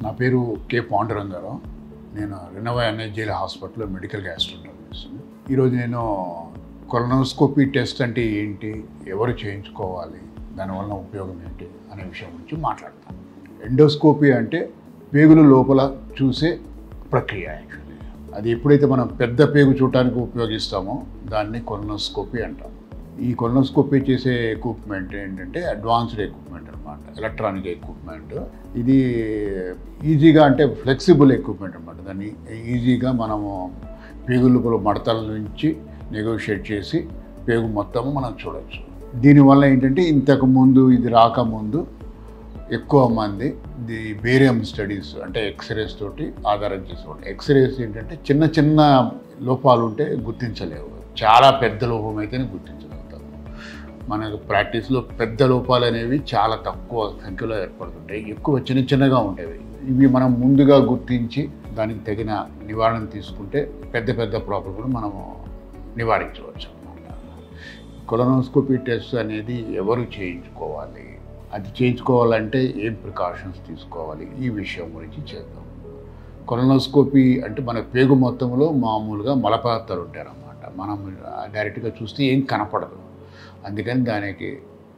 నా పేరు కే పాండురంగారావు. నేను రెనోవా ఎన్హెచ్జిఎల్ హాస్పిటల్లో మెడికల్ గ్యాస్ట్రోంటరాలజిస్ట్. ఈరోజు నేను కొలనోస్కోపీ టెస్ట్ అంటే ఏంటి, ఎవరు చేయించుకోవాలి, దానివల్ల ఉపయోగం ఏంటి అనే విషయం గురించి మాట్లాడతాను. ఎండోస్కోపీ అంటే పేగుల లోపల చూసే ప్రక్రియ. యాక్చువల్లీ అది ఎప్పుడైతే మనం పెద్ద పేగు చూడటానికి ఉపయోగిస్తామో దాన్ని కొలనోస్కోపీ అంటాం. ఈ కొలనోస్కోపీ చేసే ఎక్విప్మెంట్ ఏంటంటే అడ్వాన్స్డ్ ఎక్విప్మెంట్ అనమాట, ఎలక్ట్రానిక్ ఎక్విప్మెంట్. ఇది ఈజీగా అంటే ఫ్లెక్సిబుల్ ఎక్విప్మెంట్ అనమాట. దాన్ని ఈజీగా మనము పేగు లోపల మడతల నుంచి నెగోషియేట్ చేసి పేగు మొత్తం మనం చూడవచ్చు. దీనివల్ల ఏంటంటే ఇంతకుముందు ఇది రాకముందు ఎక్కువ మంది ది బేరియం స్టడీస్ అంటే ఎక్స్రేస్ తోటి ఆధారం చేసుకోండి. ఎక్స్రేస్ ఏంటంటే చిన్న చిన్న లోపాలు ఉంటే గుర్తించలేవు, చాలా పెద్ద లోపం అయితేనే గుర్తించగలుగుతాము. మనకు ప్రాక్టీస్లో పెద్ద లోపాలు అనేవి చాలా తక్కువ సంఖ్యలో ఏర్పడుతుంటాయి, ఎక్కువ చిన్న చిన్నగా ఉంటాయి. ఇవి మనం ముందుగా గుర్తించి దానికి తగిన నివారణ తీసుకుంటే పెద్ద పెద్ద ప్రాబ్లం కూడా మనము నివారించవచ్చు అన్నమాట. కొలనోస్కోపీ టెస్ట్ అనేది ఎవరు చేయించుకోవాలి, అది చేయించుకోవాలంటే ఏం ప్రికాషన్స్ తీసుకోవాలి, ఈ విషయం గురించి చేద్దాం. కొలనోస్కోపీ అంటే మన పేగు మొత్తంలో మామూలుగా మలపదార్థాలు ఉంటాయన్నమాట. మనం డైరెక్ట్గా చూస్తే ఏం కనపడదు, అందుకని దానికి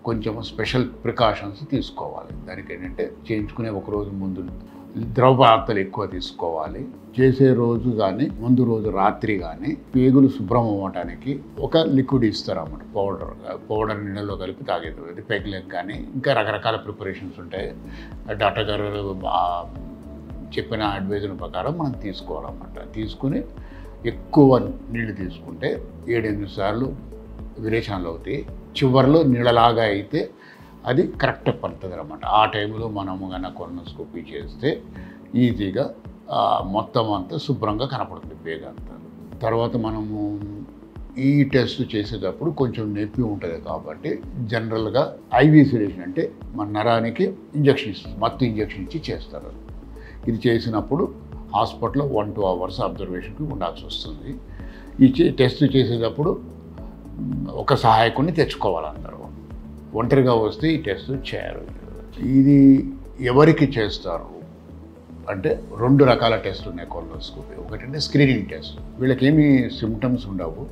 కొంచెం స్పెషల్ ప్రికాషన్స్ తీసుకోవాలి. దానికి ఏంటంటే చేయించుకునే ఒక రోజు ముందు ద్రవ పదార్థాలు ఎక్కువ తీసుకోవాలి. చేసే రోజు కానీ ముందు రోజు రాత్రి కానీ పేగులు శుభ్రం అవ్వడానికి ఒక లిక్విడ్ ఇస్తారన్నమాట, పౌడర్ నీళ్ళలో కలిపి తాగేది. అది పెగ్లెక్ కానీ ఇంకా రకరకాల ప్రిపరేషన్స్ ఉంటాయి. డాక్టర్ గారు చెప్పిన అడ్వైజర్ ప్రకారం మనం తీసుకోవాలన్నమాట. తీసుకుని ఎక్కువ నీళ్ళు తీసుకుంటే 7-8 సార్లు విరేచనలు అవుతాయి. చివరిలో నీళ్ళలాగా అయితే అది కరెక్ట్ పడుతుంది అన్నమాట. ఆ టైంలో మనము కన్నా కొలనోస్కోపీ చేస్తే ఈజీగా మొత్తం అంతా శుభ్రంగా కనపడుతుంది పేగు అంతా. తర్వాత మనము ఈ టెస్ట్ చేసేటప్పుడు కొంచెం నొప్పి ఉంటుంది కాబట్టి జనరల్గా ఐవీ సిరేషన్ అంటే మన నరానికి ఇంజక్షన్ ఇస్తుంది, మత్తు ఇంజక్షన్ ఇచ్చి చేస్తారు. ఇది చేసినప్పుడు హాస్పిటల్లో 1-2 hours అబ్జర్వేషన్కి ఉండాల్సి వస్తుంది. ఈ టెస్ట్ చేసేటప్పుడు ఒక సహాయకుడిని తెచ్చుకోవాలి. అందరూ ఒంటరిగా వస్తే ఈ టెస్ట్ చేయరు. ఇది ఎవరికి చేస్తారు అంటే 2 రకాల టెస్ట్ ఉన్నాయి కొలనోస్కోపీ. ఒకటంటే స్క్రీనింగ్ టెస్ట్, వీళ్ళకి ఏమీ సిమ్టమ్స్ ఉండవు,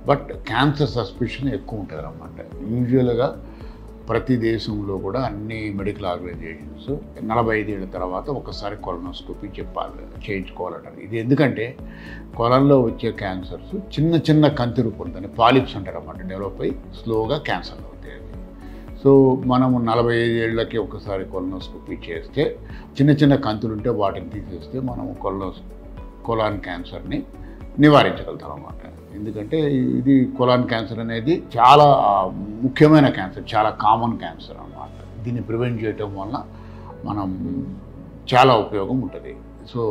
బట్ క్యాన్సర్ సస్పిషన్ ఎక్కువ ఉంటుంది అన్నమాట. యూజువల్గా ప్రతి దేశంలో కూడా అన్ని మెడికల్ ఆర్గనైజేషన్స్ 45 ఏళ్ళ తర్వాత ఒకసారి కొలనోస్కోపీ చేయించుకోవాలంటారు. ఇది ఎందుకంటే కొలంలో వచ్చే క్యాన్సర్స్ చిన్న చిన్న కంతి రూపం, దాన్ని పాలిప్స్ అంటారు అన్నమాట, డెవలప్ అయ్యి స్లోగా క్యాన్సర్ అవుతాయి. సో మనము 45 ఏళ్ళకి ఒకసారి కొలనోస్కోపీ చేస్తే చిన్న చిన్న కంతులు ఉంటే వాటిని తీసేస్తే మనము కొలాన్ క్యాన్సర్ని నివారించగలుగుతాం అన్నమాట. ఎందుకంటే ఇది కొలాన్ క్యాన్సర్ అనేది చాలా ముఖ్యమైన క్యాన్సర్, చాలా కామన్ క్యాన్సర్ అన్నమాట. దీన్ని ప్రివెంట్ చేయటం వల్ల మనం చాలా ఉపయోగం ఉంటుంది. సో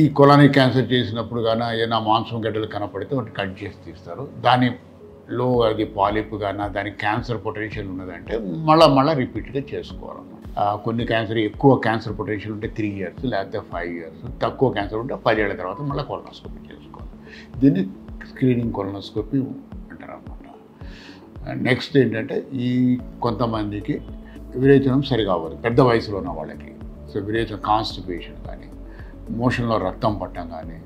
ఈ కొలానిక్ క్యాన్సర్ చేసినప్పుడు కానీ ఏదైనా మాంసం గడ్డలు కనపడితే వాటిని కట్ చేసి తీస్తారు. దానిలో అది పాలిప్ కానీ దానికి క్యాన్సర్ పొటెన్షియల్ ఉన్నదంటే మళ్ళీ రిపీట్గా చేసుకోవాలన్నమాట. కొన్ని క్యాన్సర్ ఎక్కువ క్యాన్సర్ పొటెన్షియల్ ఉంటే 3 years లేకపోతే 5 years, తక్కువ క్యాన్సర్ ఉంటే 10 ఏళ్ళ తర్వాత మళ్ళీ కొలనోస్కోపీ చేసుకోవాలి. దీన్ని స్క్రీనింగ్ కొలనోస్కోపీ అంటారు అన్నమాట. నెక్స్ట్ ఏంటంటే ఈ కొంతమందికి విరేచనం సరిగా అవ్వదు పెద్ద వయసులో ఉన్న వాళ్ళకి. సో విరేచనం కాన్స్టిపేషన్ కానీ, మోషన్లో రక్తం పట్టడం కానీ,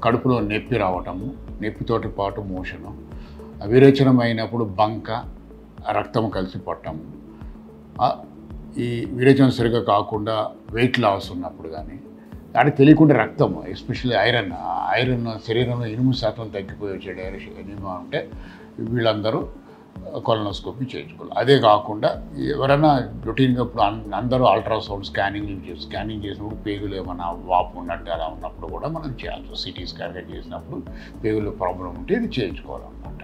కడుపులో నొప్పి రావటము, నొప్పితోటి పాటు మోషను, విరేచనం అయినప్పుడు బంక, రక్తం కలిసి పట్టము, ఈ విరేచనం సరిగా కాకుండా వెయిట్ లాస్ ఉన్నప్పుడు కానీ, అది తెలియకుండా రక్తము ఎస్పెషల్లీ ఐరన్ శరీరంలో 8% తగ్గిపోయి వచ్చే ఎనీమియా ఉంటే వీళ్ళందరూ కొలనోస్కోపీ చేయించుకోవాలి. అదే కాకుండా ఎవరైనా రొటీన్గా ఇప్పుడు అందరూ అల్ట్రాసౌండ్ స్కానింగ్ చేసినప్పుడు పేగులు ఏమైనా వాపు ఉన్నట్టు అలా ఉన్నప్పుడు కూడా మనం చేయాల్సి, సిటీ స్కాన్ చేసినప్పుడు పేగులు ప్రాబ్లం ఉంటే ఇది చేయించుకోవాలన్నమాట.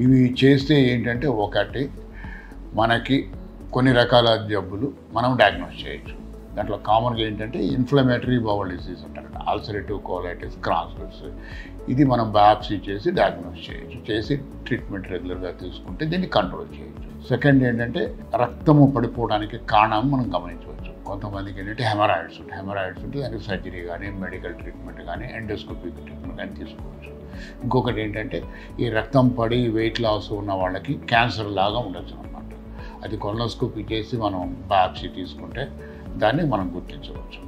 ఇవి చేస్తే ఏంటంటే ఒకటి మనకి కొన్ని రకాల జబ్బులు మనం డయాగ్నోస్ చేయొచ్చు. దాంట్లో కామన్గా ఏంటంటే ఇన్ఫ్లమేటరీ బౌల్ డిసీజ్ అంటారు, అల్సరేటివ్ కోలైటిస్, క్రాన్స్పిట్స్. ఇది మనం బయాప్సీ చేసి డయాగ్నోస్ చేయొచ్చు, చేసి ట్రీట్మెంట్ రెగ్యులర్గా తీసుకుంటే దీన్ని కంట్రోల్ చేయొచ్చు. సెకండ్ ఏంటంటే రక్తము పడిపోవడానికి కారణం మనం గమనించవచ్చు. కొంతమందికి ఏంటంటే హెమరాయిడ్స్ ఉంటే దానికి సర్జరీ కానీ, మెడికల్ ట్రీట్మెంట్ కానీ, ఎండోస్కోపీ ట్రీట్మెంట్ కానీ తీసుకోవచ్చు. ఇంకొకటి ఏంటంటే ఈ రక్తం పడి వెయిట్ లాస్ ఉన్న వాళ్ళకి క్యాన్సర్ లాగా ఉండొచ్చు అన్నమాట. అది కొలనోస్కోపీ చేసి మనం బయాప్సీ తీసుకుంటే దాన్ని మనం గుర్తించవచ్చు.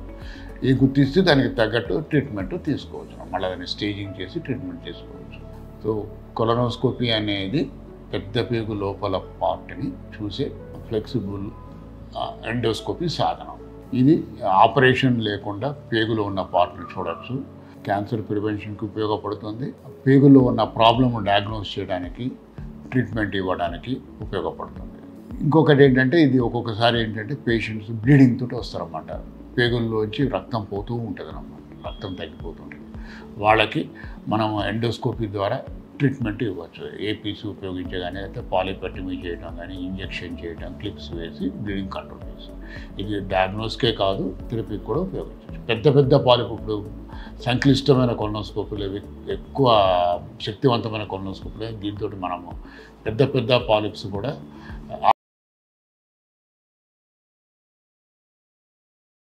ఈ గుర్తిస్తే దానికి తగ్గట్టు ట్రీట్మెంట్ తీసుకోవచ్చు, మళ్ళీ దాన్ని స్టేజింగ్ చేసి ట్రీట్మెంట్ చేసుకోవచ్చు. సో కొలనోస్కోపీ అనేది పెద్ద పేగు లోపల పార్ట్ని చూసే ఫ్లెక్సిబుల్ ఎండోస్కోపీ సాధనం. ఇది ఆపరేషన్ లేకుండా పేగులో ఉన్న పార్ట్ని చూడవచ్చు. క్యాన్సర్ ప్రివెన్షన్కి ఉపయోగపడుతుంది. పేగులో ఉన్న ప్రాబ్లమ్ డయాగ్నోస్ చేయడానికి, ట్రీట్మెంట్ ఇవ్వడానికి ఉపయోగపడుతుంది. ఇంకొకటి ఏంటంటే ఇది ఒక్కొక్కసారి ఏంటంటే పేషెంట్స్ బ్లీడింగ్ తోటి వస్తారన్నమాట. పేగుల్లోంచి రక్తం పోతూ ఉంటుంది అన్నమాట, రక్తం తగ్గిపోతుంటుంది. వాళ్ళకి మనం ఎండోస్కోపీ ద్వారా ట్రీట్మెంట్ ఇవ్వచ్చు. ఏపీసీ ఉపయోగించే కానీ, లేకపోతే పాలిపెక్టమీ చేయడం కానీ, ఇంజెక్షన్ చేయడం, క్లిప్స్ వేసి బ్లీడింగ్ కంట్రోల్ చేసి, ఇది డయాగ్నోస్కే కాదు థెరపీకి కూడా ఉపయోగించవచ్చు. పెద్ద పెద్ద పాలిప్, ఇప్పుడు సంక్లిష్టమైన కొలనోస్కోపీలు, ఎక్కువ శక్తివంతమైన కొలనోస్కోపీలు, దీంతో మనము పెద్ద పెద్ద పాలిప్స్ కూడా